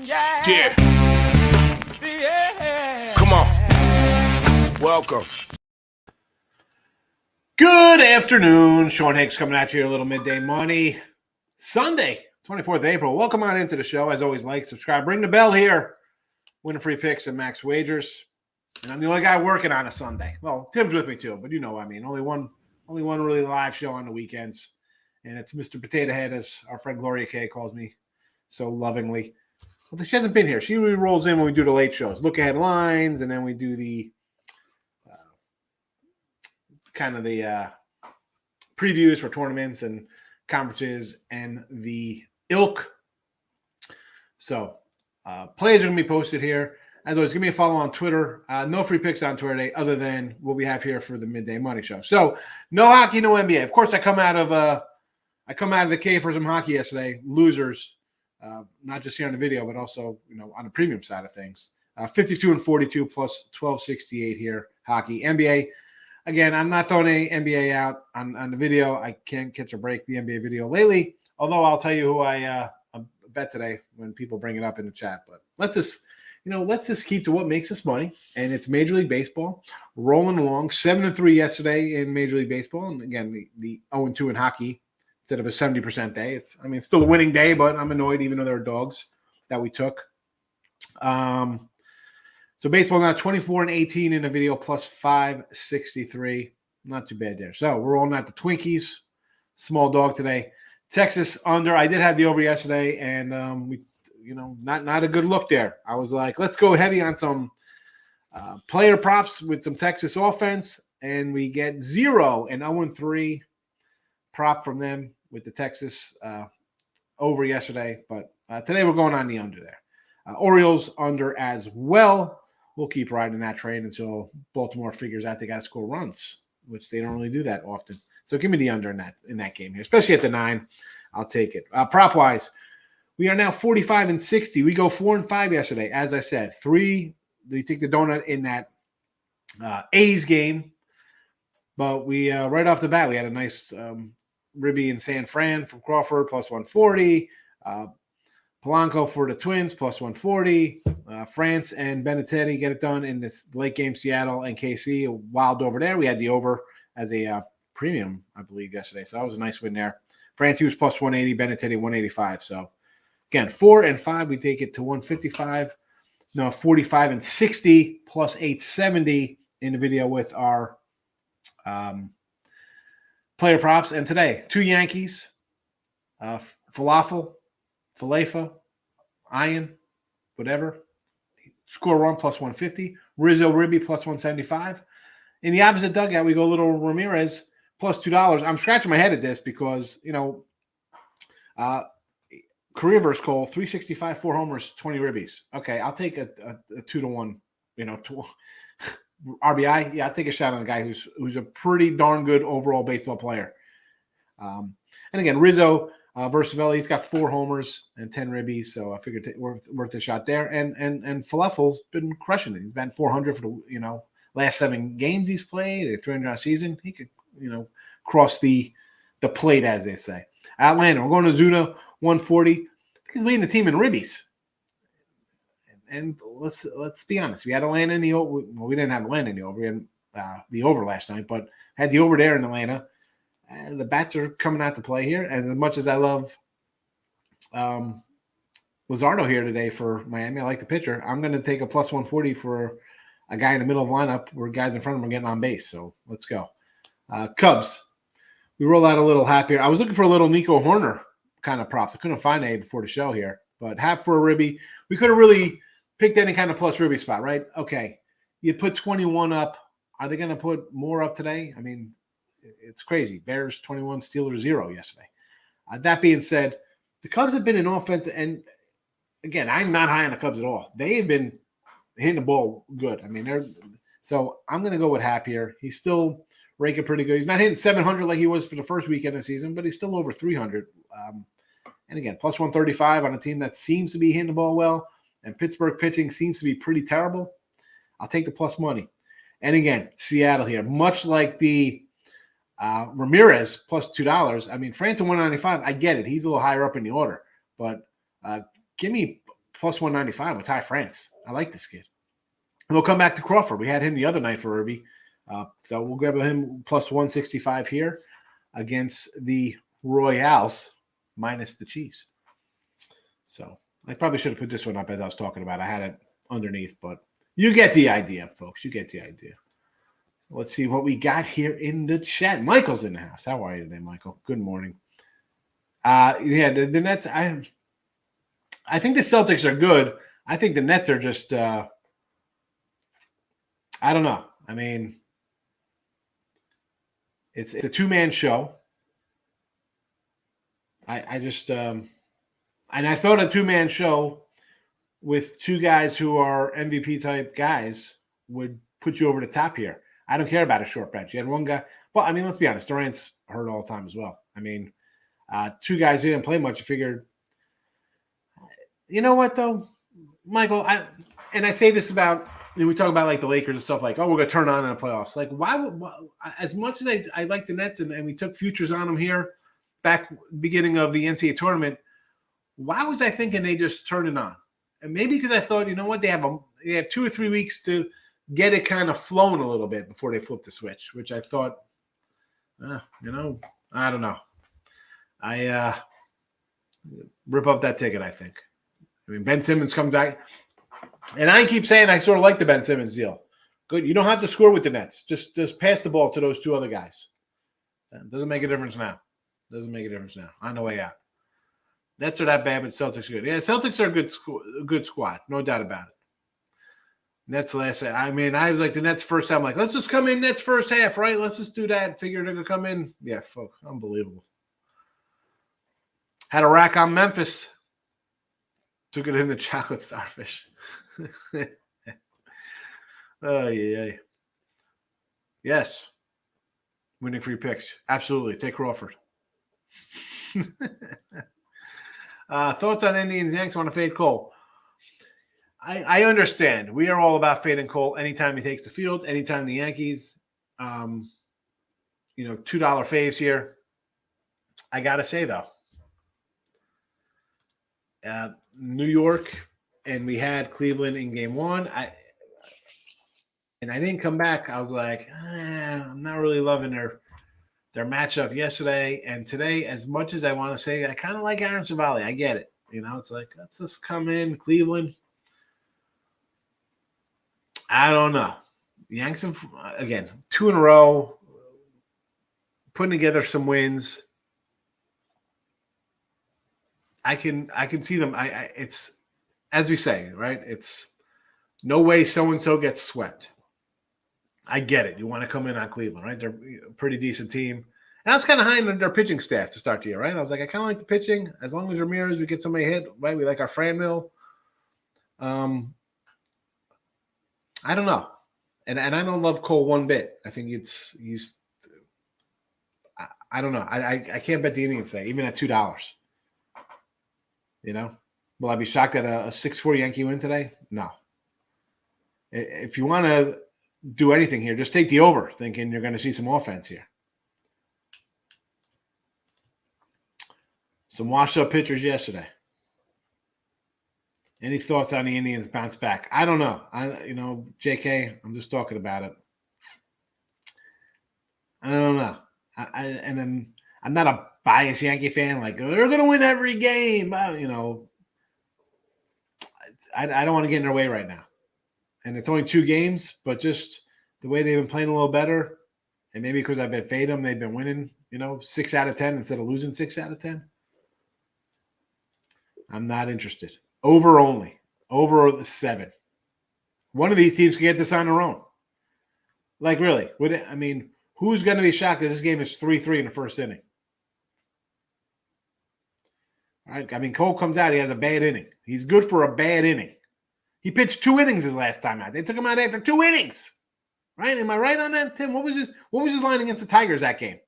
Yeah. Come on. Welcome. Good afternoon. Sean Higgs coming at you, a little midday money. Sunday, 24th of April. Welcome on into the show. As always, like, subscribe, ring the bell here. Winning free picks and max wagers. And I'm the only guy working on a Sunday. Well, Tim's with me too, but you know what I mean. Only one really live show on the weekends. And it's Mr. Potato Head, as our friend Gloria K calls me so lovingly. Well, she hasn't been here. She really rolls in when we do the late shows. Look ahead lines, and then we do the kind of the previews for tournaments and conferences and the ilk. So plays are going to be posted here. As always, give me a follow on Twitter. No free picks on Twitter today other than what we have here for the Midday Money Show. So no hockey, no NBA. Of course, I come out of the cave for some hockey yesterday. Losers, not just here on the video, but also on the premium side of things. 52 and 42 plus 1268 here. Hockey, NBA. Again, I'm not throwing any NBA out on the video. I can't catch a break the NBA video lately. Although I'll tell you who I bet today when people bring it up in the chat. But let's just keep to what makes us money, and it's Major League Baseball rolling along. 7-3 yesterday in Major League Baseball, and again the 0-2 in hockey instead of a 70% day. It's still a winning day, but I'm annoyed even though there are dogs that we took. So baseball now 24 and 18 in the video plus 563. Not too bad there. So we're rolling out the Twinkies. Small dog today. Texas under. I did have the over yesterday, and we, not a good look there. I was like, let's go heavy on some player props with some Texas offense, and we get 0 and 0-3 prop from them with the Texas over yesterday. But today we're going on the under there. Orioles under as well. We'll keep riding that train until Baltimore figures out they got to score runs, which they don't really do that often. So give me the under in that game here, especially at the 9. I'll take it. Prop wise, we are now 45 and 60. We go 4 and 5 yesterday. As I said, 3. We take the donut in that A's game, but we right off the bat we had a nice ribby in San Fran from Crawford plus 140. Polanco for the Twins, plus 140. France and Benintendi get it done in this late game, Seattle and KC. Wild over there. We had the over as a premium, I believe, yesterday. So that was a nice win there. France, he was plus 180. Benintendi, 185. So, again, 4 and 5, we take it to 155. No, 45 and 60 plus 870 in the video with our player props. And today, 2 Yankees, Falafel, Ian, whatever. Score run plus 150. Rizzo Ribby plus 175. In the opposite dugout, we go little Ramirez plus $2. I'm scratching my head at this because, career versus Cole, 365, 4 homers, 20 ribbies. Okay, I'll take a 2-1, RBI. Yeah, I'll take a shot on a guy who's a pretty darn good overall baseball player. And again, Rizzo versus Vela, he's got 4 homers and 10 ribbies, so I figured worth a shot there. And Falefel's been crushing it. He's been 400 for the last 7 games he's played, 300 on a season. He could cross the plate, as they say. Atlanta, we're going to Zuna 140. He's leading the team in ribbies. And let's be honest, we had Atlanta in the over. Well, we didn't have Atlanta in the over. We had the over last night, but had the over there in Atlanta. And the bats are coming out to play here. As much as I love Luzardo here today for Miami, I like the pitcher. I'm going to take a plus 140 for a guy in the middle of the lineup where guys in front of him are getting on base. So let's go. Cubs. We roll out a little happier. I was looking for a little Nico Horner kind of props. I couldn't find any before the show here, but half for a ribby. We could have really picked any kind of plus ribby spot, right? Okay. You put 21 up. Are they going to put more up today? I mean, it's crazy. Bears 21, Steelers 0 yesterday. That being said, the Cubs have been in offense, and again, I'm not high on the Cubs at all. They have been hitting the ball good. I mean, so I'm going to go with Hap here. He's still raking pretty good. He's not hitting 700 like he was for the first weekend of the season, but he's still over 300. And again, plus 135 on a team that seems to be hitting the ball well, and Pittsburgh pitching seems to be pretty terrible. I'll take the plus money. And again, Seattle here, much like the Ramirez plus $2. I mean, France at 195. I get it. He's a little higher up in the order, but give me plus 195 with Ty France. I like this kid. And we'll come back to Crawford. We had him the other night for Irby. So we'll grab him plus 165 here against the Royals minus the cheese. So I probably should have put this one up as I was talking about. I had it underneath, but you get the idea, folks. You get the idea. Let's see what we got here in the chat. Michael's in the house. How are you today, Michael? Good morning. The Nets. I think the Celtics are good. I think the Nets are just. I don't know. I mean, it's a two-man show. I just and I thought a two-man show with two guys who are MVP type guys would put you over the top here. I don't care about a short bench. You had one guy. Well, I mean, let's be honest. Durant's hurt all the time as well. I mean, two guys who didn't play much. You figured, you know what though, Michael? I say this about. We talk about like the Lakers and stuff like, oh, we're going to turn on in the playoffs. Like, why as much as I like the Nets and we took futures on them here back beginning of the NCAA tournament, why was I thinking they just turned it on? And maybe because I thought, you know what, they have 2 or 3 weeks to get it kind of flowing a little bit before they flip the switch, which I thought, I don't know. I rip up that ticket, I think. I mean, Ben Simmons comes back. And I keep saying I sort of like the Ben Simmons deal. Good. You don't have to score with the Nets. Just pass the ball to those two other guys. It doesn't make a difference now. On the way out. Nets are that bad, but Celtics are good. Yeah, Celtics are a good squad. No doubt about it. Nets last. I mean, I was like the Nets first time. Like, let's just come in Nets first half, right? Let's just do that. Figure they're going to come in. Yeah, fuck. Unbelievable. Had a rack on Memphis. Took it in the chocolate starfish. Oh, yeah. Yes. Winning free picks. Absolutely. Take Crawford. Thoughts on Indians Yanks? Want to fade Cole? I understand. We are all about fading Cole anytime he takes the field, anytime the Yankees, $2 phase here. I got to say, though, New York, and we had Cleveland in game one. I didn't come back. I was like, I'm not really loving their matchup yesterday and today. As much as I want to say, I kind of like Aaron Savali. I get it. It's like, let's just come in Cleveland. I don't know. Yanks have, again, 2 in a row, putting together some wins. I can see them. It's, as we say, right? It's no way so-and-so gets swept. I get it. You want to come in on Cleveland, right? They're a pretty decent team. And I was kind of high on their pitching staff to start the year, right? I was like, I kind of like the pitching. As long as Ramirez, we get somebody hit, right? We like our Franmil. I don't know. And I don't love Cole one bit. I think I don't know. I can't bet the Indians today, even at $2. Will I be shocked at a 6-4 Yankee win today? No. If you want to do anything here, just take the over, thinking you're going to see some offense here. Some washed-up pitchers yesterday. Any thoughts on the Indians bounce back? I don't know. JK, I'm just talking about it. I don't know. I'm not a biased Yankee fan. Like, they're going to win every game. I don't want to get in their way right now. And it's only 2 games, but just the way they've been playing a little better, and maybe because I've been fading them, they've been winning, 6 out of 10 instead of losing 6 out of 10. I'm not interested. Over only. Over the 7. One of these teams can get this on their own. Like, really. Who's going to be shocked that this game is 3-3 in the first inning? All right. Cole comes out. He has a bad inning. He's good for a bad inning. He pitched 2 innings his last time out. They took him out after 2 innings. Right? Am I right on that, Tim? What was his line against the Tigers that game?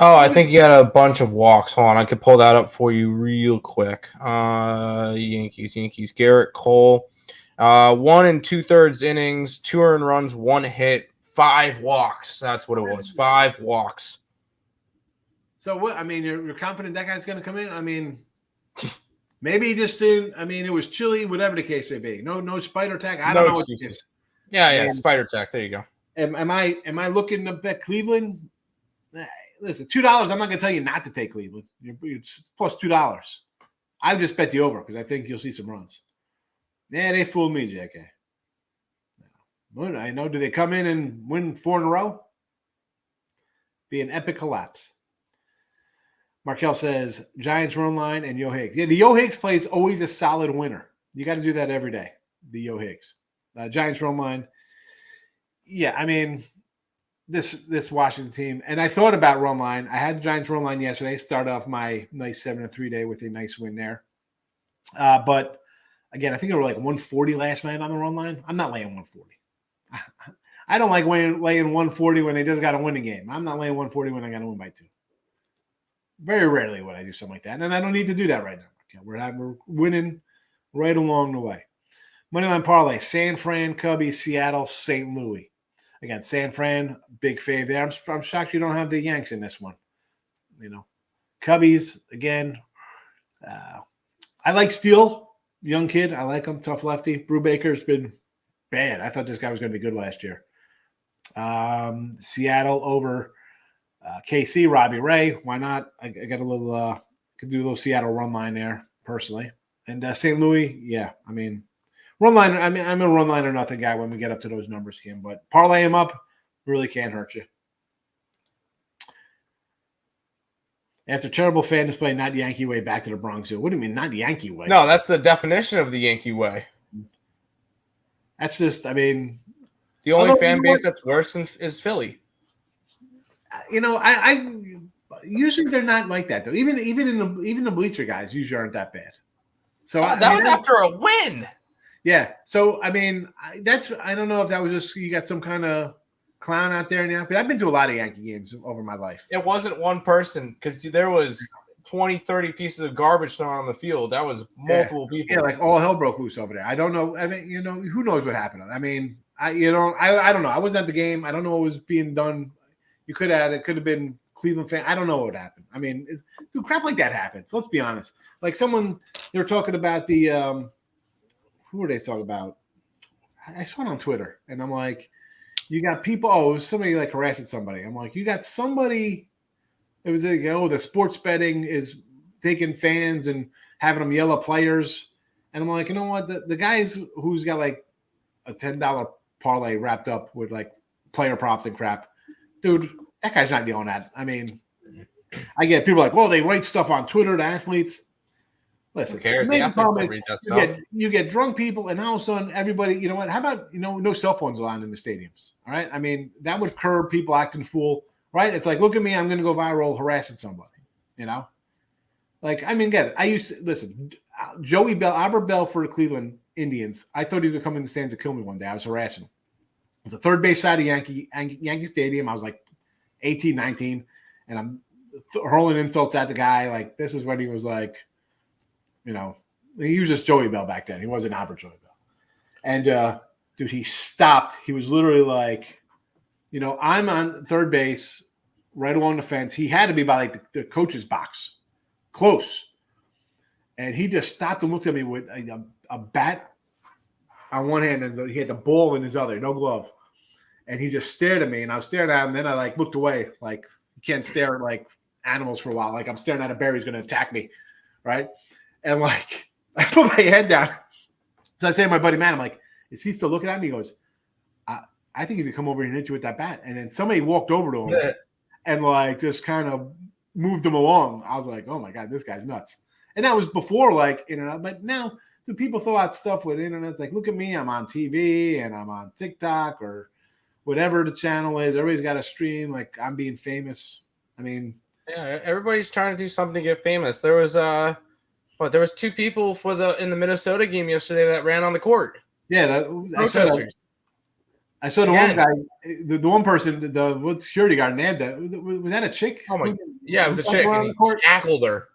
Oh, I think he had a bunch of walks. Hold on, I could pull that up for you real quick. Yankees. Garrett Cole, 1 2/3 innings, 2 earned runs, 1 hit, 5 walks. That's what it was. 5 walks. So what? You're confident that guy's going to come in? Maybe he just didn't. I mean, it was chilly, whatever the case may be. No spider attack. I No don't know what it excuses. is. Yeah, spider attack. There you go. Am I looking to bet Cleveland? Listen, $2. I'm not going to tell you not to take Cleveland. It's plus $2. I would just bet the over because I think you'll see some runs. Yeah, they fooled me, JK. I know. Do they come in and win 4 in a row? Be an epic collapse. Markel says Giants run line and Yo Higgs. Yeah, the Yo Higgs play is always a solid winner. You got to do that every day. The Yo Higgs. Giants run line. Yeah, I mean, this Washington team, and I thought about run line. I had the Giants run line yesterday. Started off my nice 7-3 day with a nice win there. But again, I think it were like 140 last night on the run line. I'm not laying 140. I don't like laying 140 when they just got to win a game. I'm not laying 140 when I got to win by 2. Very rarely would I do something like that, and I don't need to do that right now. Okay? We're winning right along the way. Moneyline parlay: San Fran, Cubbies, Seattle, St. Louis. Again, San Fran, big fave there. I'm shocked you don't have the Yanks in this one. Cubbies again. I like Steele, young kid. I like him, tough lefty. Brubaker's been bad. I thought this guy was going to be good last year. Seattle over KC, Robbie Ray. Why not? I got a little. Could do a little Seattle run line there personally. And St. Louis, yeah. I mean, run line. I mean, I'm a run line or nothing guy when we get up to those numbers, Kim. But parlay him up really can't hurt you. After terrible fan display, not Yankee way, back to the Bronx Zoo. What do you mean, not Yankee way? No, that's the definition of the Yankee way. That's just, I mean, the only fan base that's worse is Philly. I usually they're not like that though. Even the bleacher guys usually aren't that bad. So that was after a win. Yeah. So I mean, I don't know if that was just you got some kind of clown out there now. Because I've been to a lot of Yankee games over my life. It wasn't one person because there was 20, 30 pieces of garbage thrown on the field. That was multiple people. Yeah, like all hell broke loose over there. I don't know. I mean, who knows what happened? I mean, I don't know. I wasn't at the game. I don't know what was being done. It could have been Cleveland fan. I don't know what happened. I mean, crap like that happens. Let's be honest. Like they were talking about the who were they talking about? I saw it on Twitter, and I'm like, you got people. Oh, it was somebody like harassing somebody. I'm like, you got somebody. It was like, the sports betting is taking fans and having them yell at players, and I'm like, you know what? The guys who's got like a $10 parlay wrapped up with like player props and crap, dude, that guy's not yelling at. I mean, I get people like, well, they write stuff on Twitter to athletes. Listen, who cares? The athletes don't read that stuff. You get drunk people, and all of a sudden, everybody, you know what? How about, no cell phones allowed in the stadiums? All right. I mean, that would curb people acting fool, right? It's like, look at me, I'm going to go viral harassing somebody, Like, I mean, get it. I used to, listen, Joey Bell, Albert Bell for the Cleveland Indians. I thought he was going to come in the stands and kill me one day. I was harassing him. It was the third base side of Yankee Stadium. I was like 18, 19, and I'm hurling insults at the guy. Like, this is when he was like, he was just Joey Bell back then. He wasn't Albert Joey Bell. And, dude, he stopped. He was literally like, I'm on third base right along the fence. He had to be by like the coach's box, close. And he just stopped and looked at me with a bat on one hand, and he had the ball in his other, no glove. And he just stared at me, and I was staring at him. And then I like looked away, like you can't stare at like animals for a while. Like I'm staring at a bear, he's going to attack me, right? And like I put my head down. So I say to my buddy Matt, I'm like, is he still looking at me? He goes, I think he's gonna come over and hit you with that bat. And then somebody walked over to him and like just kind of moved him along. I was like, oh my God, this guy's nuts. And that was before like internet, but now do people throw out stuff with internet? It's like, look at me, I'm on TV and I'm on TikTok or whatever the channel is. Everybody's got a stream, like I'm being famous. I mean, yeah, everybody's trying to do something to get famous. There was there was 2 people in the Minnesota game yesterday that ran on the court. Yeah, I saw the one guy, the one person, the security guard nabbed that. Was that a chick? Oh my! Yeah, it was a chick, and he tackled her.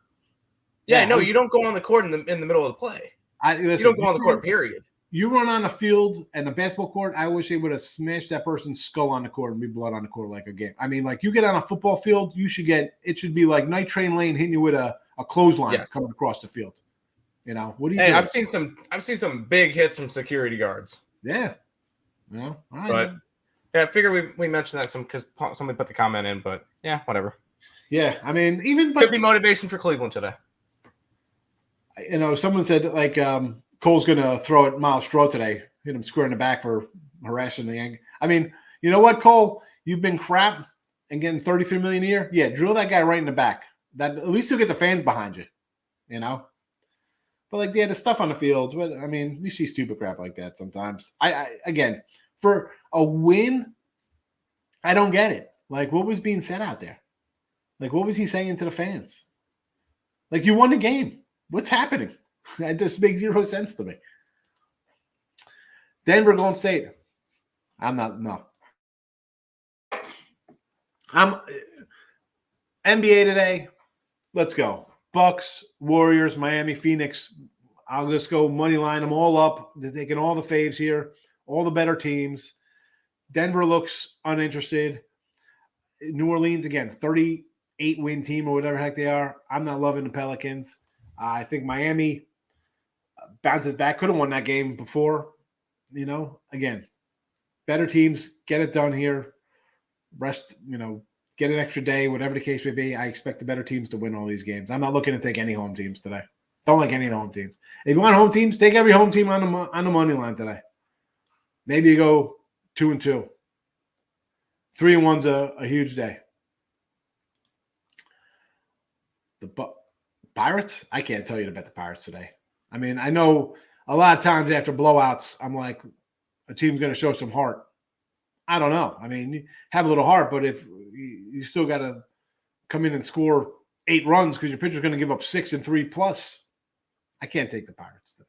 Yeah, no, you don't go on the court in the middle of the play. You don't go on the court. Period. You run on the field and the basketball court. I wish they would have smashed that person's skull on the court and be blood on the court like a game. I mean, like you get on a football field, it should be like Night Train Lane hitting you with a clothesline coming across the field. You know, what do you Hey, do? I've seen some big hits from security guards. Yeah. You know, all right, But man. yeah, I figure we mentioned that because somebody put the comment in, but yeah, whatever. Yeah, I mean, even Could be motivation for Cleveland today. you know, someone said like Cole's gonna throw at Miles Straw today, hit him square in the back for harassing the Yankees. I mean, you know what, Cole? You've been crap and getting $33 million a year. Yeah, drill that guy right in the back. That at least you'll get the fans behind you. You know. But like, yeah, the stuff on the field. But I mean, you see stupid crap like that sometimes. I again, for a win, I don't get it. Like, what was being said out there? Like, what was he saying to the fans? Like, you won the game. What's happening? That just makes zero sense to me. Denver, Golden State. I'm not. No. I'm NBA today. Let's go. Bucks, Warriors, Miami, Phoenix. I'll just go money line them all up. They're taking all the faves here, all the better teams. Denver looks uninterested. New Orleans, again, 38-win team or whatever the heck they are. I'm not loving the Pelicans. I think Miami bounces back. Could have won that game before. You know, again, better teams, get it done here. Rest, you know, get an extra day, whatever the case may be. I expect the better teams to win all these games. I'm not looking to take any home teams today. Don't like any of the home teams. If you want home teams, take every home team on the money line today. Maybe you go 2-2. 3-1's a huge day. The Pirates? I can't tell you to bet the Pirates today. I mean, I know a lot of times after blowouts, I'm like, a team's going to show some heart. I don't know. I mean, you have a little heart, but if you still got to come in and score 8 runs because your pitcher's going to give up 6 and 3 plus, I can't take the Pirates today.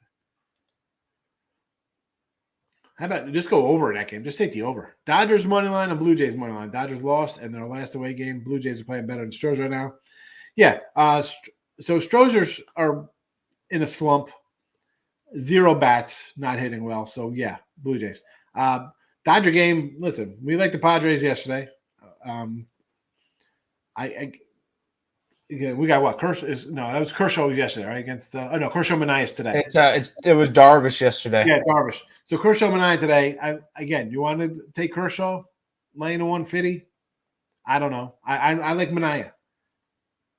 How about just go over in that game? Just take the over. Dodgers money line and Blue Jays money line. Dodgers lost in their last away game. Blue Jays are playing better than Stros right now. Yeah. So Strozers are in a slump. 0 bats, not hitting well. So yeah, Blue Jays. Dodger game. Listen, we liked the Padres yesterday. We got what? That was Kershaw yesterday, right? Against Kershaw Mania today. It was Darvish yesterday. Yeah, Darvish. So Kershaw Mania today. You want to take Kershaw laying to 150? I don't know. I like Mania.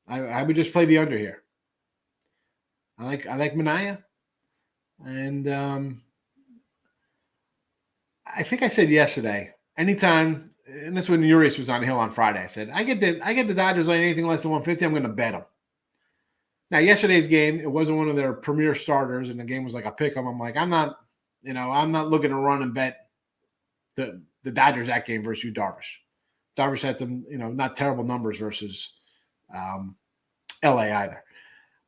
I would just play the under here. I like Mania, and I think I said yesterday. Anytime, and this when Urias was on the hill on Friday, I said I get the Dodgers laying anything less than 150. I'm going to bet them. Now yesterday's game, it wasn't one of their premier starters, and the game was like a pick 'em. I'm like, I'm not looking to run and bet the Dodgers that game versus Darvish. Darvish had some not terrible numbers versus LA either.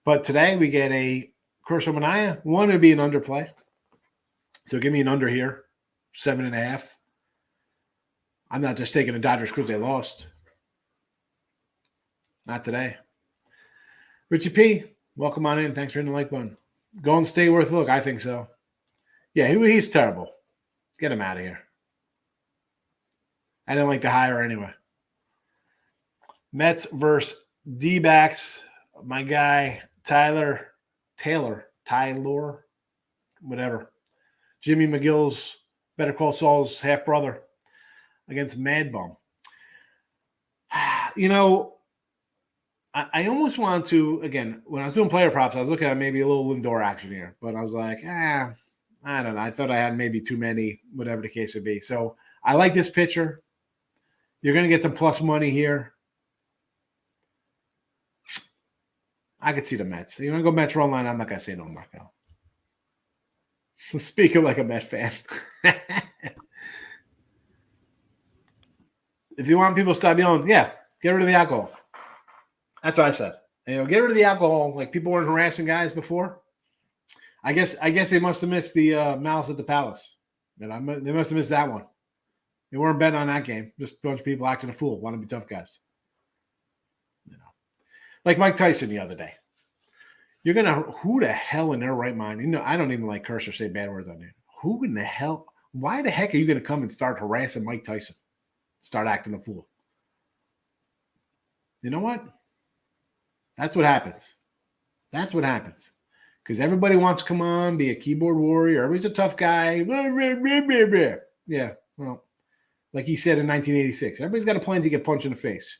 But today we get a Kershaw Mania. One would be an underplay. So give me an under here, 7.5. I'm not just taking the Dodgers because they lost. Not today. Richie P, welcome on in. Thanks for hitting the like button. Golden State worth a look. I think so. Yeah, he's terrible. Get him out of here. I didn't like the hire anyway. Mets versus D-backs. My guy, Taylor, whatever. Jimmy McGill's Better Call Saul's half-brother against Mad Bum. I almost want to, again, when I was doing player props, I was looking at maybe a little Lindor action here. But I was like, I don't know. I thought I had maybe too many, whatever the case would be. So I like this pitcher. You're going to get some plus money here. I could see the Mets. You want to go Mets run line? I'm not going to say no, Marco. Speaking like a Met fan. If you want people to stop yelling, yeah, get rid of the alcohol. That's what I said. Get rid of the alcohol. Like people weren't harassing guys before. I guess they must have missed the Malice at the Palace. They must have missed that one. They weren't betting on that game. Just a bunch of people acting a fool, want to be tough guys. Like Mike Tyson the other day. Who the hell in their right mind? I don't even like curse or say bad words on here. Who in the hell? Why the heck are you going to come and start harassing Mike Tyson? Start acting a fool. You know what? That's what happens. because everybody wants to come on, be a keyboard warrior. Everybody's a tough guy. Yeah, well, like he said in 1986, everybody's got a plan to get punched in the face.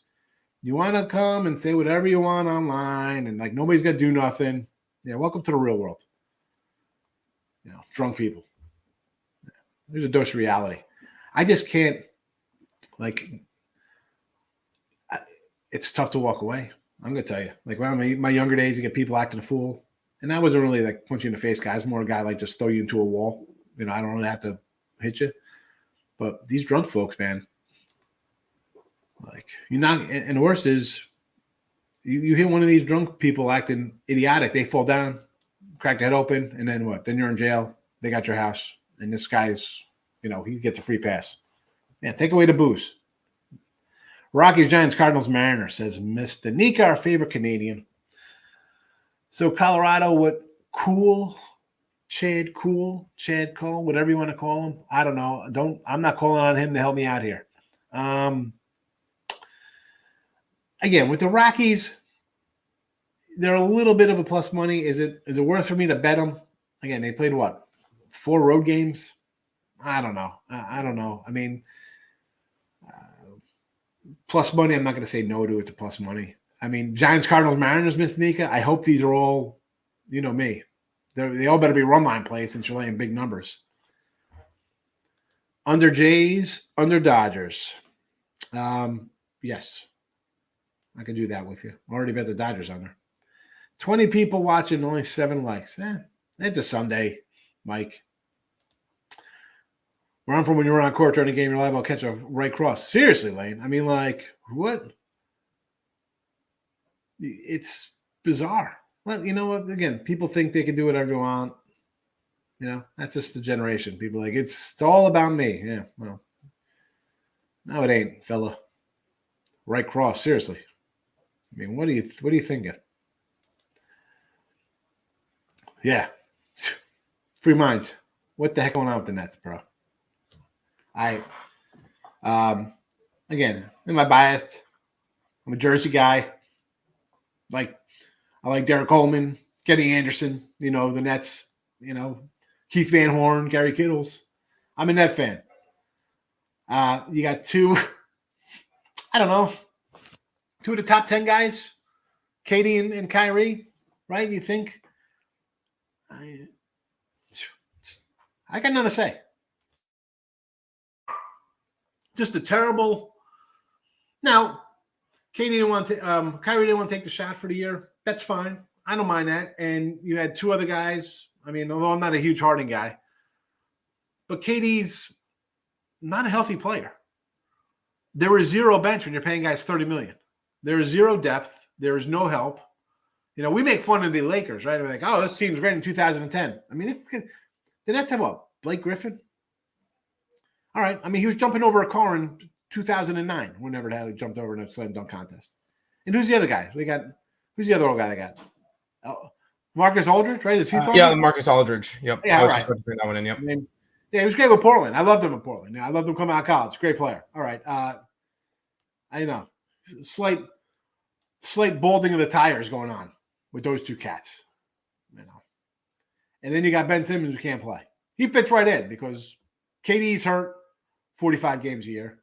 You want to come and say whatever you want online, and like nobody's got to do nothing. Yeah, welcome to the real world. Drunk people. There's a dose of reality. I just can't, it's tough to walk away. I'm going to tell you. Like, when my younger days, you get people acting a fool. And I wasn't really like punch you in the face guy. I was more a guy like just throw you into a wall. I don't really have to hit you. But these drunk folks, man, like, you're not, and the worst is you hit one of these drunk people acting idiotic. They fall down, crack their head open, and then what? Then you're in jail. They got your house. And this guy's, he gets a free pass. Yeah, take away the booze. Rockies, Giants, Cardinals, Mariners, says Miss Danica, our favorite Canadian. So Colorado, what Chad Cole, whatever you want to call him. I don't know. I'm not calling on him to help me out here. Again, with the Rockies, they're a little bit of a plus money. Is it worth for me to bet them? Again, they played what? 4 road games? I don't know. I don't know. I mean, plus money, I'm not going to say no to it. It's a plus money. I mean, Giants, Cardinals, Mariners, Miss Nika. I hope these are all, me. They all better be run line plays since you're laying big numbers. Under Jays, under Dodgers. Yes. I can do that with you. Already bet the Dodgers under. 20 people watching, only 7 likes. It's a Sunday, Mike. Where I'm from, when you're on court during a game, you're liable to catch a right cross. Seriously, Lane. I mean, like, what? It's bizarre. Well, you know what? Again, people think they can do whatever they want. That's just the generation. People like, it's all about me. Yeah, well, no, it ain't, fella. Right cross, seriously. I mean, what are you thinking? Yeah. Free mind. What the heck going on with the Nets, bro? Again, am I biased? I'm a Jersey guy. I like Derek Coleman, Kenny Anderson, the Nets, Keith Van Horn, Gary Kittles. I'm a Net fan. You got 2, I don't know, 2 of the top 10 guys, Katie and Kyrie, right? You think? I got nothing to say. Just a terrible. Now, Kyrie didn't want to take the shot for the year. That's fine. I don't mind that. And you had 2 other guys. I mean, although I'm not a huge Harden guy, but KD's not a healthy player. There is 0 bench when you're paying guys $30 million. There is 0 depth. There is no help. We make fun of the Lakers, right? We're like, oh, this team's great in 2010. I mean, the Nets have what? Blake Griffin? All right. I mean, he was jumping over a car in 2009, whenever the hell he jumped over in a slam dunk contest. And who's the other guy? Who's the other old guy they got? Oh, Marcus Aldridge, right? Is he yeah, Marcus Aldridge. Yep. Yeah, I was right. just about to bring that one in. Yep. I mean, yeah, he was great with Portland. I loved him in Portland. Yeah, I loved him coming out of college. Great player. All right. I know. Slight balding of the tires going on with those 2 cats. And then you got Ben Simmons who can't play. He fits right in because KD's hurt 45 games a year.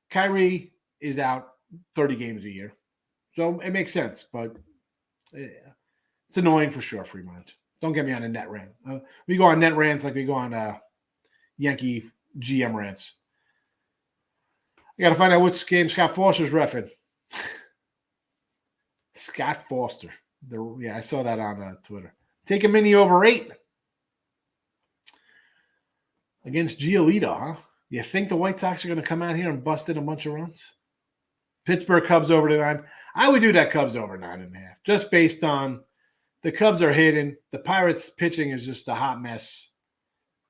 Kyrie is out 30 games a year. So it makes sense, but it's annoying for sure, Fremont. Don't get me on a net rant. We go on net rants like we go on Yankee GM rants. I got to find out which game Scott Foster's reffing. Scott Foster. I saw that on Twitter. Take a mini over 8 against Giolito, huh? You think the White Sox are going to come out here and bust in a bunch of runs? Pittsburgh Cubs over to 9. I would do that Cubs over 9.5, just based on the Cubs are hidden. The Pirates pitching is just a hot mess.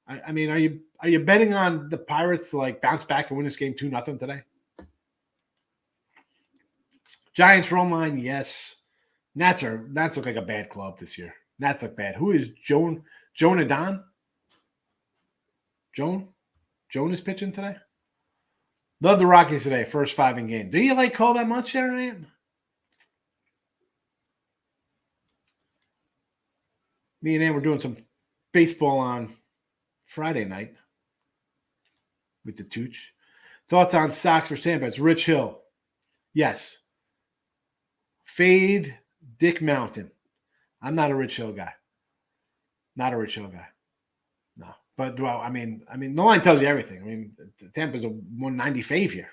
I mean, are you betting on the Pirates to bounce back and win this game 2-0 today? Giants run line, yes. Nats look like a bad club this year. Nats look bad. Who is Jonah Don? Joan is pitching today. Love the Rockies today. First 5 in game. Do you like Cole that much, Aaron? Me and Ann were doing some baseball on Friday night with the Tooch. Thoughts on Sox for Tampa? It's Rich Hill. Yes. Fade Dick Mountain. I'm not a Rich Hill guy. Not a Rich Hill guy. No. But well, I mean, the line tells you everything. I mean, Tampa's a 190 fave here.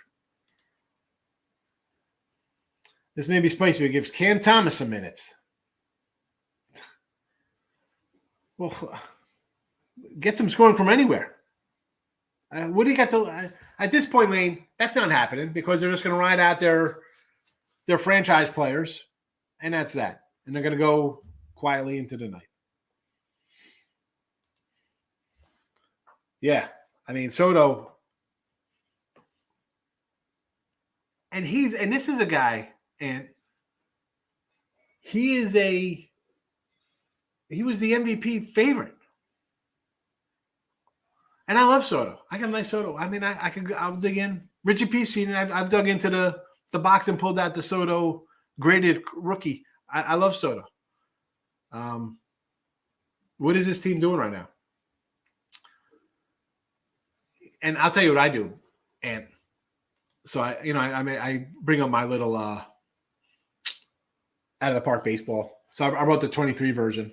This may be spicy, but it gives Cam Thomas some minutes. Well, get some scoring from anywhere. What do you got to at this point, Lane? That's not happening because they're just going to ride out their franchise players, and that's that. And they're going to go quietly into the night. Yeah, I mean Soto, and this is a guy, and he was the MVP favorite. And I love Soto. I got a nice Soto. I mean, I'll dig in. Richie P. Seen it. I've dug into the box and pulled out the Soto graded rookie. I love Soto. What is this team doing right now? And I'll tell you what I do. And so I bring up my little out of the park baseball. So I wrote the 23 version.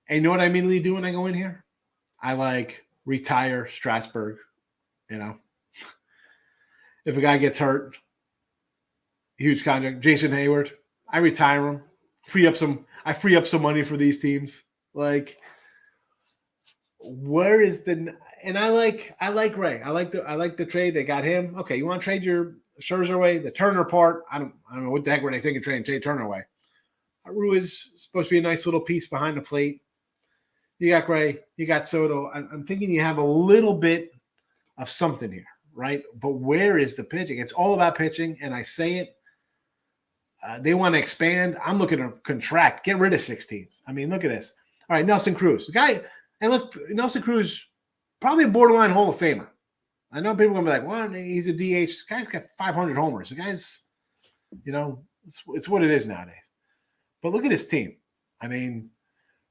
And you know what I immediately do when I go in here? I retire Strasburg. If a guy gets hurt, huge contract, Jason Hayward, I retire him. I free up some money for these teams. Where is the? And I like Ray. I like the trade. They got him. Okay, you want to trade your Scherzer away? The Turner part. I don't know what the heck were they thinking trading Jay Turner away. Aru is supposed to be a nice little piece behind the plate. You got Gray. You got Soto. I'm thinking you have a little bit of something here, right? But where is the pitching? It's all about pitching, and I say it. They want to expand. I'm looking to contract. Get rid of 6 teams. I mean, look at this. All right, Nelson Cruz. The guy, Nelson Cruz, probably a borderline Hall of Famer. I know people are going to be like, well, he's a DH. This guy's got 500 homers. The guy's, it's what it is nowadays. But look at his team. I mean,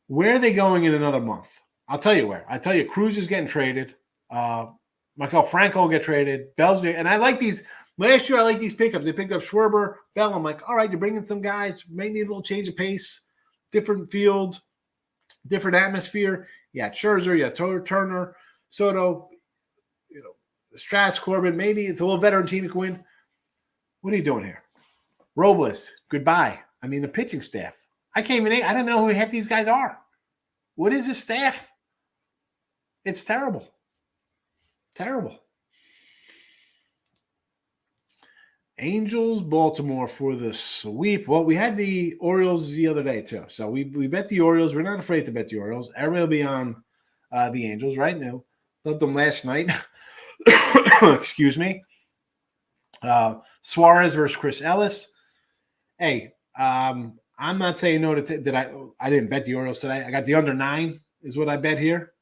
where are they going in another month? I'll tell you where. I tell you, Cruz is getting traded. Michael Franco will get traded. Bell's and I like these. Last year, I like these pickups. They picked up Schwarber, Bell. I'm like, all right, you're bringing some guys. May need a little change of pace, different field, different atmosphere. Yeah, Scherzer, Turner, Soto, Strauss, Corbin. Maybe it's a little veteran team that can win. What are you doing here? Robles, goodbye. I mean, the pitching staff. I don't even know who half these guys are. What is this staff? It's terrible. Terrible. Angels, Baltimore for the sweep. Well, we had the Orioles the other day, too. So we bet the Orioles. We're not afraid to bet the Orioles. Everybody will be on the Angels right now. Loved them last night. Excuse me. Suarez versus Chris Ellis. Hey, I'm not saying no that I didn't bet the Orioles today. I got the under 9 is what I bet here.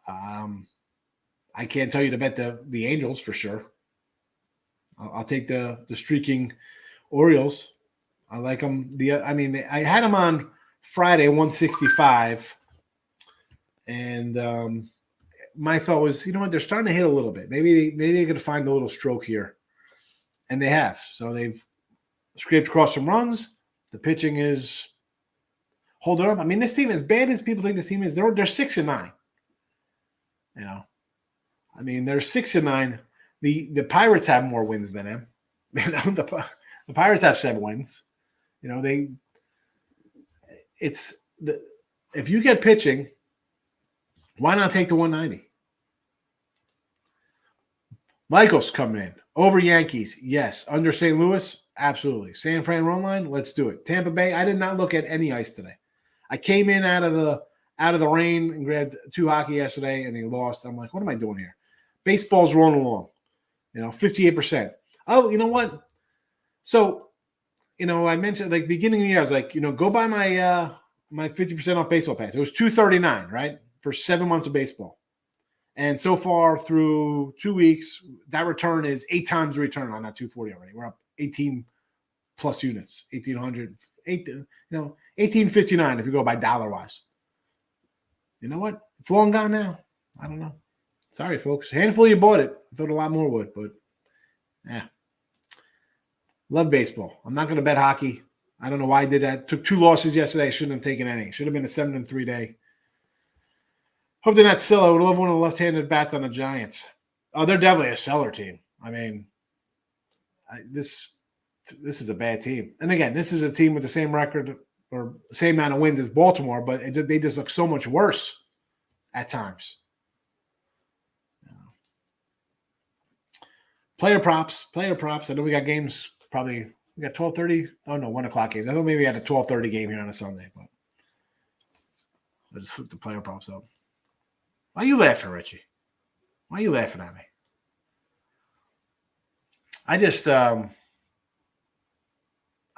I can't tell you to bet the Angels for sure. I'll take the streaking Orioles. I like them. I had them on Friday 165, and my thought was, you know what, they're starting to hit a little bit. Maybe they could find a little stroke here, and they have. So they've scraped across some runs. The pitching is holding up. I mean, this team, as bad as people think this team is, they're 6-9. I mean, they're 6-9. The Pirates have more wins than them. The Pirates have 7 wins. If you get pitching, why not take the 190? Michael's coming in. Over Yankees, yes. Under St. Louis, absolutely. San Fran run line, let's do it. Tampa Bay, I did not look at any ice today. I came in out of the rain and grabbed 2 hockey yesterday, and they lost. I'm like, what am I doing here? Baseball's rolling along. 58%. Oh, you know what? So, I mentioned beginning of the year, I was like, go buy my 50% off baseball pass. It was $239, right? For 7 months of baseball. And so far through 2 weeks, that return is 8 times the return on that $240 already. We're up 18 plus units, 1859 if you go by dollar wise. You know what? It's long gone now. I don't know. Sorry, folks. Handful you bought it. I thought a lot more would, but yeah. Love baseball. I'm not going to bet hockey. I don't know why I did that. Took 2 losses yesterday. Shouldn't have taken any. Should have been a 7-3 day. Hope they're not still. I would love one of the left-handed bats on the Giants. Oh, they're definitely a seller team. I mean, this is a bad team. And again, this is a team with the same record or same amount of wins as Baltimore, but they just look so much worse at times. Player props. I know we got games probably. We got 12:30. Oh no, 1 o'clock games. I thought maybe we had a 12:30 game here on a Sunday, but I just looked the player props up. Why are you laughing, Richie? Why are you laughing at me? I just, I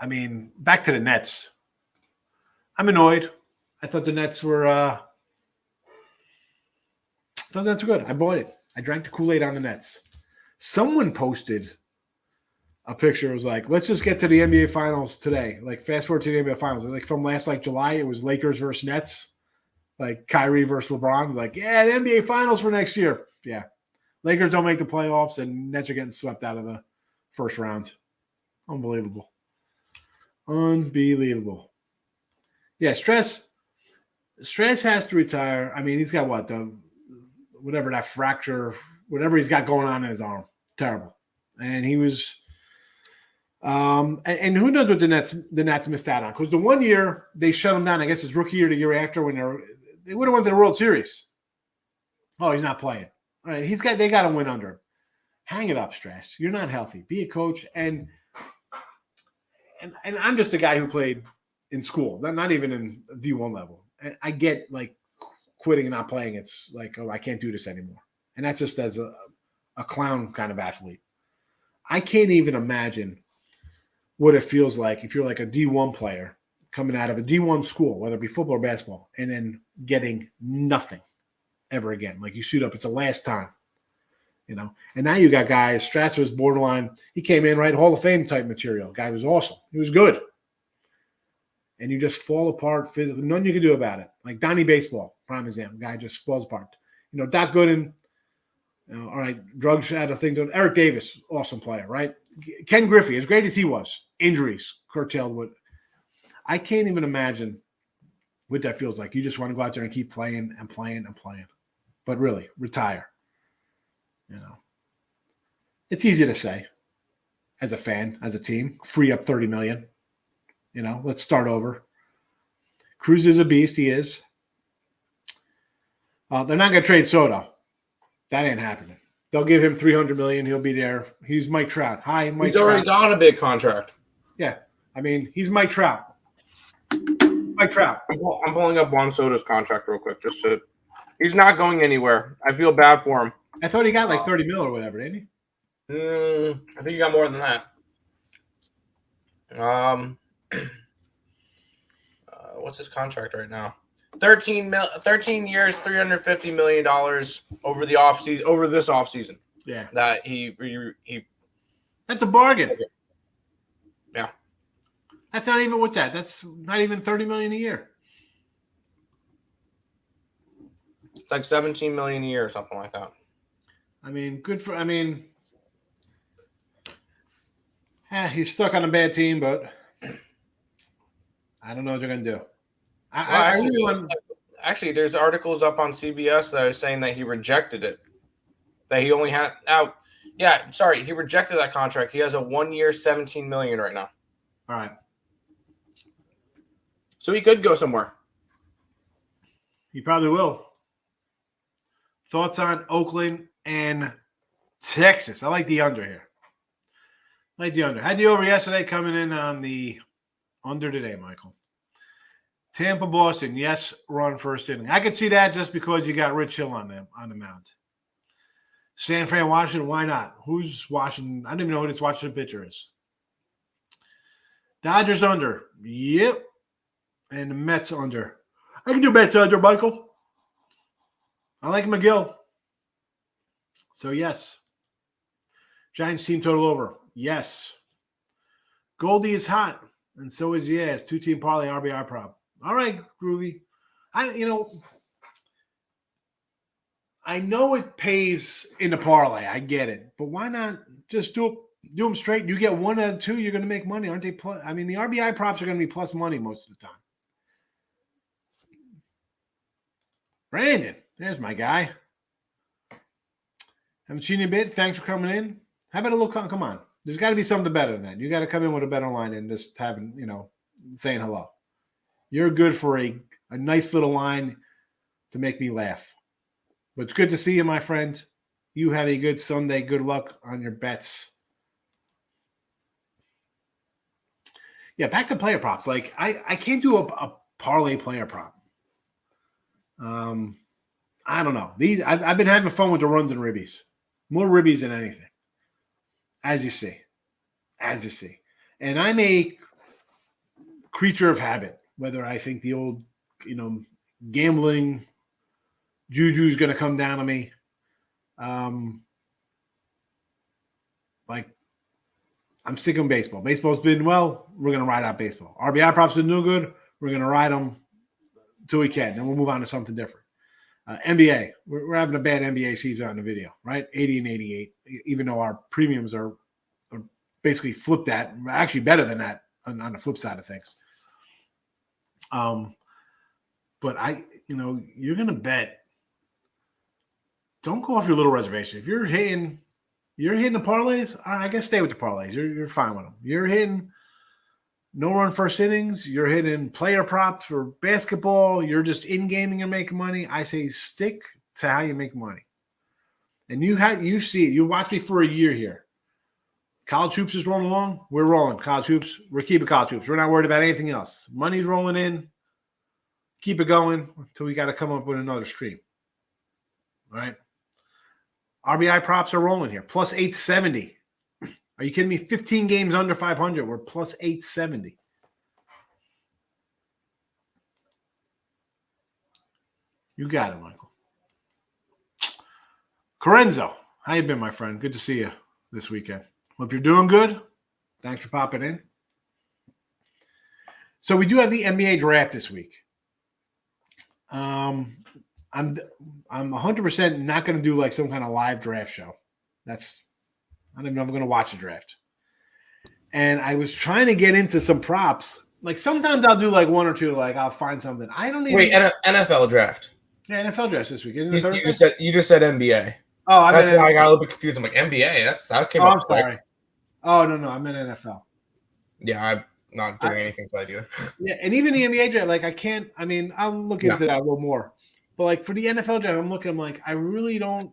mean, back to the Nets. I'm annoyed. I thought the Nets were good. I bought it. I drank the Kool-Aid on the Nets. Someone posted a picture. It was like, let's just get to the NBA Finals today. Like, fast forward to the NBA Finals. Like, from last, July, it was Lakers versus Nets. Like, Kyrie versus LeBron. Like, yeah, the NBA Finals for next year. Yeah. Lakers don't make the playoffs, and Nets are getting swept out of the first round. Unbelievable. Yeah, Stress has to retire. I mean, he's got what? Whatever that fracture, whatever he's got going on in his arm. Terrible. And he was and who knows what the Nets missed out on. Because the 1 year they shut him down, I guess his rookie year, the year after, when they would have went to the World Series. Oh, he's not playing. All right, they got to win under him. Hang it up, Stress. You're not healthy. Be a coach. And I'm just a guy who played in school, not even in D1 level. And I get like quitting and not playing. It's like, oh, I can't do this anymore. And that's just as a clown kind of athlete. I can't even imagine what it feels like if you're like a D1 player coming out of a D1 school, whether it be football or basketball, and then getting nothing ever again. Like, you suit up, it's the last time, you know. And now you got guys. Strasser was borderline. He came in, right, Hall of Fame type material. Guy was awesome. He was good. And you just fall apart physically. Nothing you can do about it. Like Donnie Baseball, prime example. Guy just falls apart. You know, Doc Gooden, all right, drugs had a thing to it. Eric Davis, awesome player, right? Ken Griffey, as great as he was, injuries curtailed what. I can't even imagine what that feels like. You just want to go out there and keep playing and playing and playing. But really, retire. You know, it's easy to say as a fan, as a team, free up $30 million. You know, let's start over. Cruz is a beast. He is. They're not going to trade Soto. That ain't happening. They'll give him $300 million. He'll be there. He's Mike Trout. Hi, Mike. He's already got a big contract. Yeah, I mean, he's Mike Trout. Mike Trout. I'm pulling up Juan Soto's contract real quick. He's not going anywhere. I feel bad for him. I thought he got like 30 mil or whatever, didn't he? I think he got more than that. What's his contract right now? 13 years, $350 million over the offseason, over this offseason. Yeah. That he That's a bargain. Yeah. That's not even what's that? That's not even $30 million a year. It's like $17 million a year or something like that. I mean, he's stuck on a bad team, but I don't know what they're going to do. Actually, there's articles up on CBS that are saying that he rejected it. That he only had he rejected that contract. He has a 1 year, $17 million right now. All right. So he could go somewhere. He probably will. Thoughts on Oakland and Texas? I like the under here. Had the over yesterday, coming in on the under today, Michael. Tampa, Boston, yes, run first inning. I could see that just because you got Rich Hill on the mound. San Fran, Washington, why not? Who's Washington? I don't even know who this Washington pitcher is. Dodgers under. Yep. And the Mets under. I can do Mets under, Michael. I like McGill. So, yes. Giants team total over. Yes. Goldie is hot, and so is Yaz. 2-team parlay RBI prop. All right, Groovy. I know it pays in the parlay. I get it, but why not just do them straight? You get one out of two, you're going to make money, aren't they? The RBI props are going to be plus money most of the time. Brandon, there's my guy. Haven't seen you a bit. Thanks for coming in. How about a little? Come on. There's got to be something better than that. You got to come in with a better line than just having, saying hello. You're good for a nice little line to make me laugh. But it's good to see you, my friend. You have a good Sunday. Good luck on your bets. Yeah, back to player props. Like, I can't do a parlay player prop. I don't know. I've been having fun with the runs and ribbies. More ribbies than anything. As you see. And I'm a creature of habit, whether I think the old, gambling juju is going to come down on me. I'm sticking with baseball. Baseball's been well. We're going to ride out baseball. RBI props been doing good. We're going to ride them until we can. Then we'll move on to something different. NBA. We're having a bad NBA season on the video, right? 80 and 88, even though our premiums are basically flipped that. Actually better than that on the flip side of things. But you're going to bet. Don't go off your little reservation. If you're hitting the parlays, I guess stay with the parlays. You're fine with them. You're hitting no run first innings. You're hitting player props for basketball. You're just in gaming and making money. I say stick to how you make money. And you see it. You watch me for a year here. College hoops is rolling along. We're rolling. College hoops. We're keeping college hoops. We're not worried about anything else. Money's rolling in. Keep it going until we got to come up with another stream. All right. RBI props are rolling here. Plus 870. Are you kidding me? 15 games under 500. We're plus 870. You got it, Michael. Corenzo, how you been, my friend? Good to see you this weekend. Hope you're doing good. Thanks for popping in. So we do have the NBA draft this week. I'm 100% not going to do like some kind of live draft show. I don't even know if I'm going to watch the draft. And I was trying to get into some props. Like sometimes I'll do like one or two. Like I'll find something. I don't even. Wait, NFL draft. Yeah, NFL draft this week. Isn't it you just said NBA. Oh, that's why I got a little bit confused. I'm like NBA. That came up. I'm sorry. Oh no, I meant NFL. Yeah, I'm not doing anything for that either. Yeah, and even the NBA draft, like I can't. I mean, I'll look into that a little more. But like for the NFL draft, I'm like, I really don't.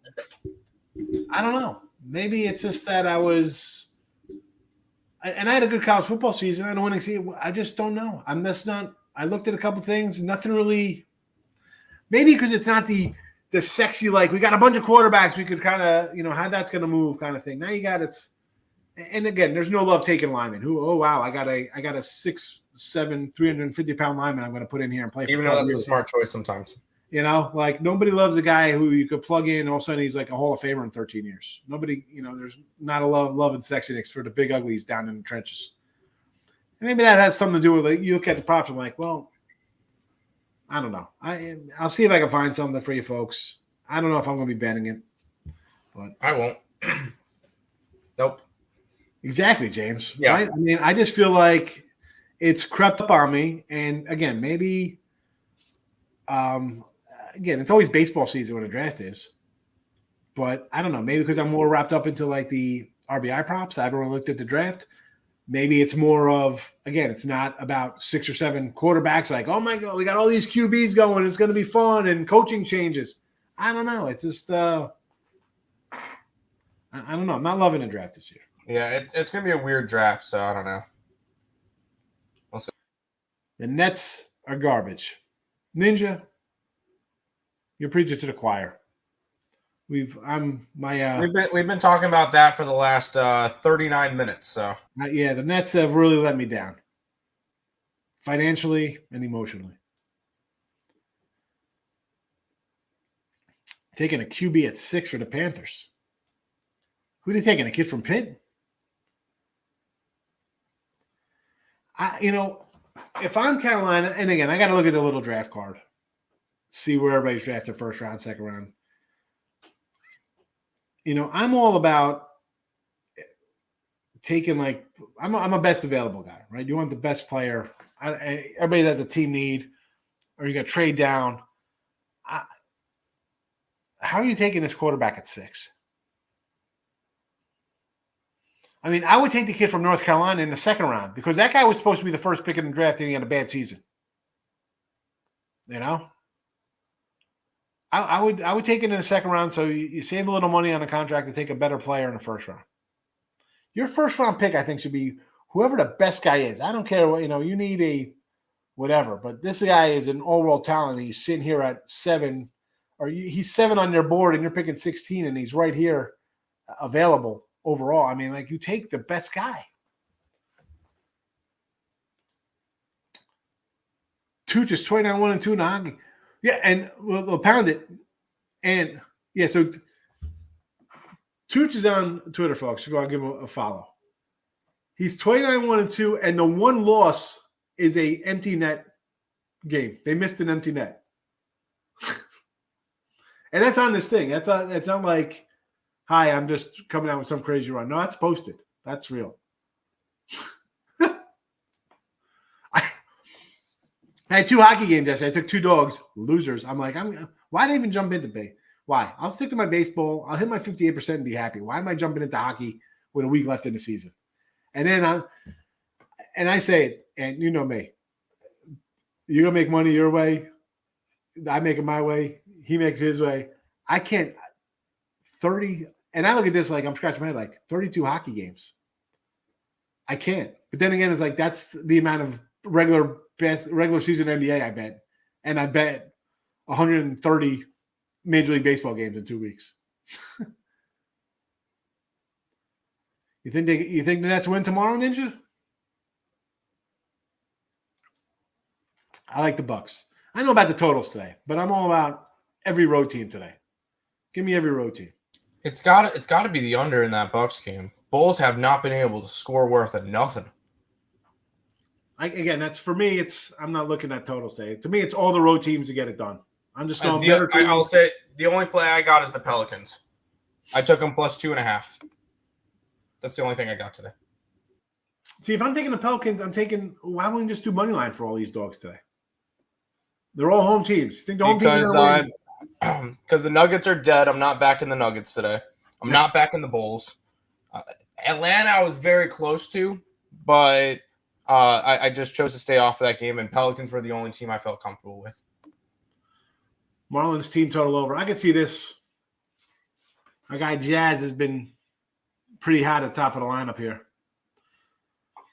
I don't know. Maybe it's just that I was, and I had a good college football season. I don't want to see it. I just don't know. I'm just not. I looked at a couple things. Nothing really. Maybe because it's not the sexy, like we got a bunch of quarterbacks. We could kind of, how that's going to move kind of thing. Now you got it's. And again, there's no love taking lineman. Oh wow, I got a 6'7", 350-pound lineman I'm going to put in here and play. Even though that's a smart choice sometimes. Like nobody loves a guy who you could plug in and all of a sudden he's like a Hall of Famer in 13 years. Nobody, there's not a love and sexiness for the big uglies down in the trenches. And maybe that has something to do with it. You look at the props, I'm like, well, I don't know. I'll see if I can find something for you folks. I don't know if I'm going to be betting it, but I won't. Nope. Exactly, James. Yeah. Right? I mean, I just feel like it's crept up on me. And again, maybe, it's always baseball season when the draft is. But I don't know. Maybe because I'm more wrapped up into like the RBI props. I haven't really looked at the draft. Maybe it's more of, again, it's not about 6 or 7 quarterbacks. Like, oh my God, we got all these QBs going. It's going to be fun and coaching changes. I don't know. It's just, I don't know. I'm not loving the draft this year. Yeah, it's going to be a weird draft, so I don't know. We'll see. The Nets are garbage. Ninja, you're preaching to the choir. We've been talking about that for the last 39 minutes. So the Nets have really let me down, financially and emotionally. Taking a QB at 6 for the Panthers. Who are they taking? A kid from Pitt? If I'm Carolina, and again, I got to look at the little draft card, see where everybody's drafted first round, second round. I'm all about taking I'm a best available guy, right? You want the best player. Everybody has a team need, or you got to trade down. How are you taking this quarterback at 6? I mean, I would take the kid from North Carolina in the second round because that guy was supposed to be the first pick in the draft and he had a bad season. I would take it in the second round so you save a little money on a contract to take a better player in the first round. Your first round pick, I think, should be whoever the best guy is. I don't care what, you need a whatever, but this guy is an all-world talent. He's sitting here at 7, or he's 7 on your board and you're picking 16 and he's right here available overall. I mean, you take the best guy. Tooch is 29-1-2 in hockey. Yeah, and we'll pound it. And yeah, so Tooch is on Twitter, folks. So go out and give him a follow. He's 29-1-2, and the one loss is a empty net game. They missed an empty net. And that's on this thing. It's not like, hi, I'm just coming out with some crazy run. No, that's posted. That's real. I had 2 hockey games yesterday. I took 2 dogs, losers. I'm like, why did I even jump into bay? Why? I'll stick to my baseball. I'll hit my 58% and be happy. Why am I jumping into hockey with a week left in the season? And then I say it, and you know me. You're going to make money your way. I make it my way. He makes his way. I can't 30, and I look at this like I'm scratching my head, like 32 hockey games. I can't. But then again, it's like that's the amount of regular season NBA I bet. And I bet 130 Major League Baseball games in 2 weeks. You think the Nets win tomorrow, Ninja? I like the Bucks. I know about the totals today, but I'm all about every road team today. Give me every road team. It's got to be the under in that Bucks game. Bulls have not been able to score worth of nothing. Again, that's for me. I'm not looking at totals today. To me, it's all the road teams to get it done. I'm just going better. I'll say the only play I got is the Pelicans. I took them plus 2.5. That's the only thing I got today. See, if I'm taking the Pelicans, why wouldn't you just do money line for all these dogs today? They're all home teams. You think the home teams are winning? Because the Nuggets are dead. I'm not backing the Nuggets today. I'm not backing the Bulls. Atlanta, I was very close to, but I just chose to stay off of that game, and Pelicans were the only team I felt comfortable with. Marlins team total over. I can see this. Our guy Jazz has been pretty hot at the top of the lineup here.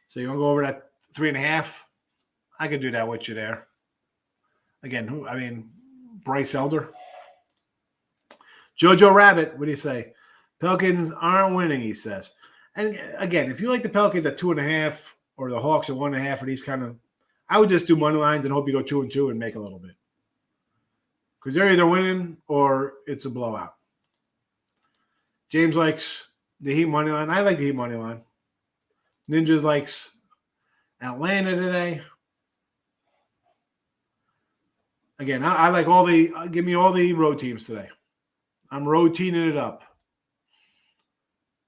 So you want to go over that 3.5? I could do that with you there. Again, Bryce Elder. Jojo Rabbit, what do you say? Pelicans aren't winning, he says. And again, if you like the Pelicans at 2.5 or the Hawks at 1.5 or these kind of, I would just do money lines and hope you go 2-2 and make a little bit. Because they're either winning or it's a blowout. James likes the Heat money line. I like the Heat money line. Ninjas likes Atlanta today. Again, I like give me all the road teams today. I'm road teaming it up.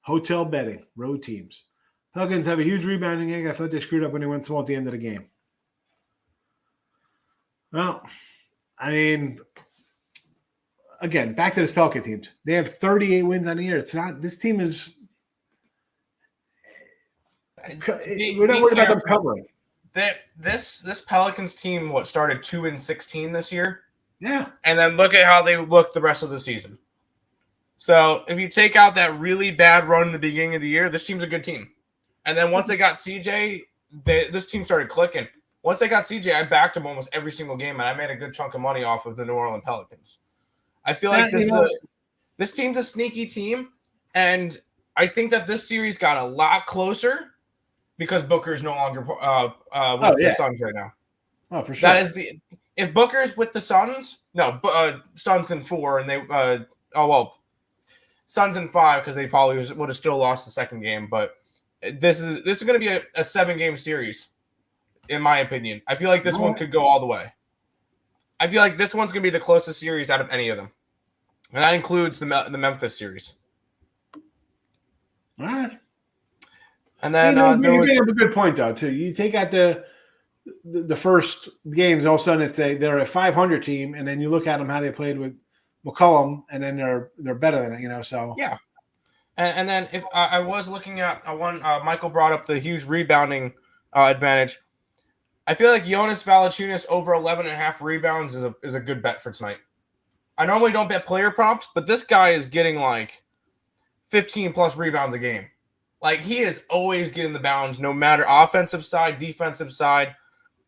Hotel betting, road teams. Pelicans have a huge rebounding game. I thought they screwed up when they went small at the end of the game. Well, again, back to this Pelican team. They have 38 wins on the year. It's not – this team is – we're not worried about them covering. This Pelicans team, started 2-16 this year? Yeah. And then look at how they looked the rest of the season. So if you take out that really bad run in the beginning of the year, this team's a good team. And then once they got CJ, this team started clicking. Once they got CJ, I backed them almost every single game, and I made a good chunk of money off of the New Orleans Pelicans. I feel like this team's a sneaky team, and I think that this series got a lot closer because Booker's no longer with the Suns right now. Oh, for sure. That is if Booker's with the Suns, Suns in 4, and they Suns in 5 because they probably would have still lost the second game. But this is going to be a 7-game series. in my opinion. I feel like this one could go all the way. I feel like this one's going to be the closest series out of any of them. And that includes the Memphis series. All right. And then you bring up a good point, though, too. You take out the first games, all of a sudden they're a 500 team, and then you look at them how they played with McCollum, and then they're better than it, so. Yeah. And then if I was looking at one, Michael brought up the huge rebounding advantage. I feel like Jonas Valanciunas over 11.5 rebounds is a good bet for tonight. I normally don't bet player props, but this guy is getting like 15-plus rebounds a game. Like, he is always getting the bounds, no matter offensive side, defensive side,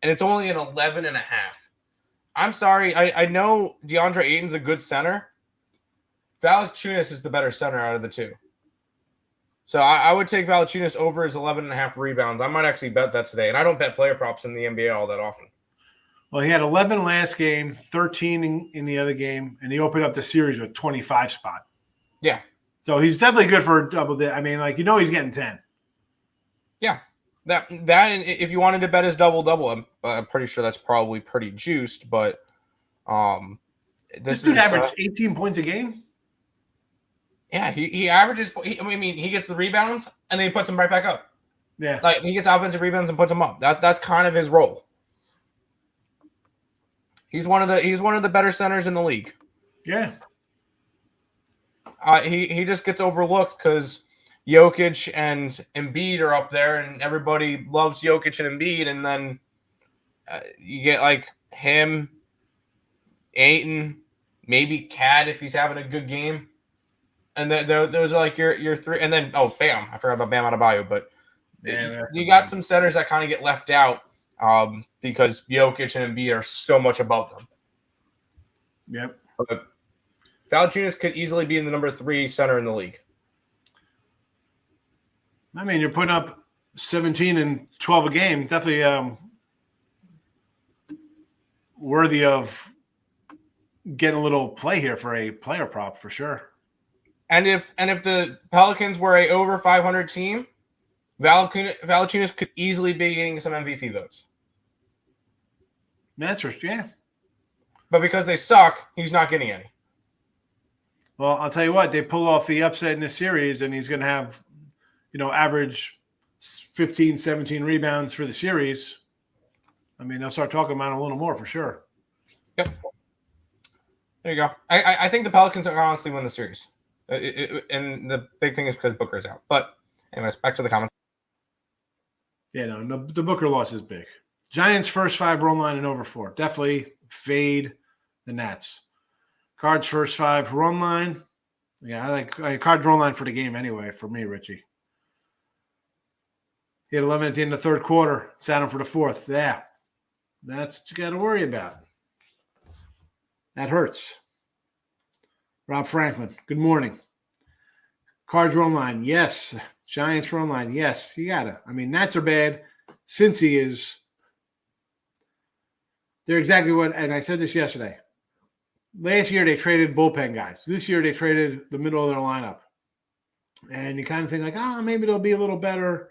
and it's only an 11.5. I'm sorry. I know DeAndre Ayton's a good center. Valanciunas is the better center out of the two. So I would take Valanciunas over his 11.5 rebounds. I might actually bet that today. And I don't bet player props in the NBA all that often. Well, he had 11 last game, 13 in the other game, and he opened up the series with 25 spot. Yeah. So he's definitely good for a double. I mean, he's getting 10. Yeah. That if you wanted to bet his double-double, I'm pretty sure that's probably pretty juiced, but this dude averaged 18 points a game? Yeah, he averages. He gets the rebounds and then he puts them right back up. Yeah, like he gets offensive rebounds and puts them up. That's kind of his role. He's one of the better centers in the league. Yeah. He just gets overlooked because Jokic and Embiid are up there, and everybody loves Jokic and Embiid, and then you get like him, Ayton, maybe Cat if he's having a good game. And then those are like your three. And then, Bam. I forgot about Bam Adebayo. But you got some centers that kind of get left out because Jokic and Embiid are so much above them. Yep. But Valanciunas could easily be in the number 3 center in the league. I mean, you're putting up 17 and 12 a game. Definitely worthy of getting a little play here for a player prop for sure. And if the Pelicans were a over 500 team, Valanciunas could easily be getting some MVP votes. That's yeah. But because they suck, he's not getting any. Well, I'll tell you what, they pull off the upset in this series, and he's going to have, average 15, 17 rebounds for the series. I mean, they'll start talking about it a little more for sure. Yep. There you go. I think the Pelicans are honestly win the series. And the big thing is because Booker's out. But anyways, back to the comments. Yeah, no, the Booker loss is big. Giants first 5 run line and over 4. Definitely fade the Nets. Cards first 5 run line. Yeah, I like Cards run line for the game anyway for me, Richie. He had 11 at the end of the third quarter. Sat him for the fourth. Yeah, that's what you got to worry about. That hurts. Rob Franklin, good morning. Cards run line, yes. Giants run line, yes. You got it. I mean, Nats are bad. Cincy is. They're exactly what, and I said this yesterday. Last year, they traded bullpen guys. This year, they traded the middle of their lineup. And you kind of think like, maybe they'll be a little better.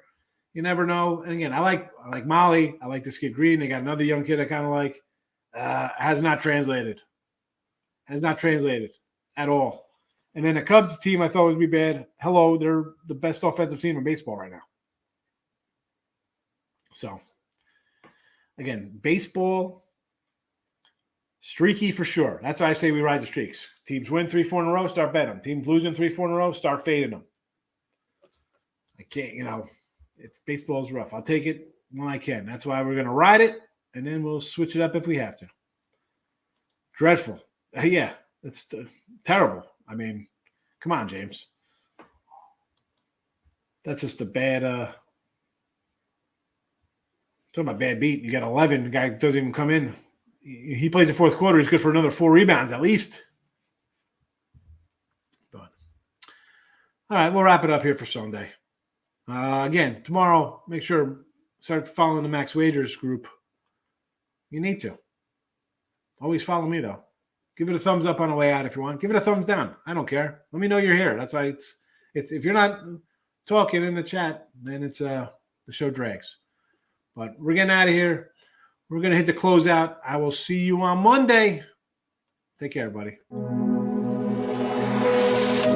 You never know. And again, I like Molly. I like this kid Green. They got another young kid I kind of like. Has not translated. At all. And then the Cubs team I thought would be bad. Hello, they're the best offensive team in baseball right now. So, again, baseball, streaky for sure. That's why I say we ride the streaks. Teams win 3-4 in a row, start betting them. Teams losing 3-4 in a row, start fading them. I can't, it's baseball's rough. I'll take it when I can. That's why we're going to ride it, and then we'll switch it up if we have to. Dreadful. Yeah. It's terrible. I mean, come on, James. That's just a bad talking about bad beat. You got 11. The guy doesn't even come in. He plays the fourth quarter. He's good for another 4 rebounds at least. But all right, we'll wrap it up here for Sunday. Again, tomorrow, make sure start following the Max Wagers group. You need to. Always follow me, though. Give it a thumbs up on the way out if you want. Give it a thumbs down. I don't care. Let me know you're here. That's why it's if you're not talking in the chat, then it's the show drags. But we're getting out of here. We're going to hit the closeout. I will see you on Monday. Take care, everybody.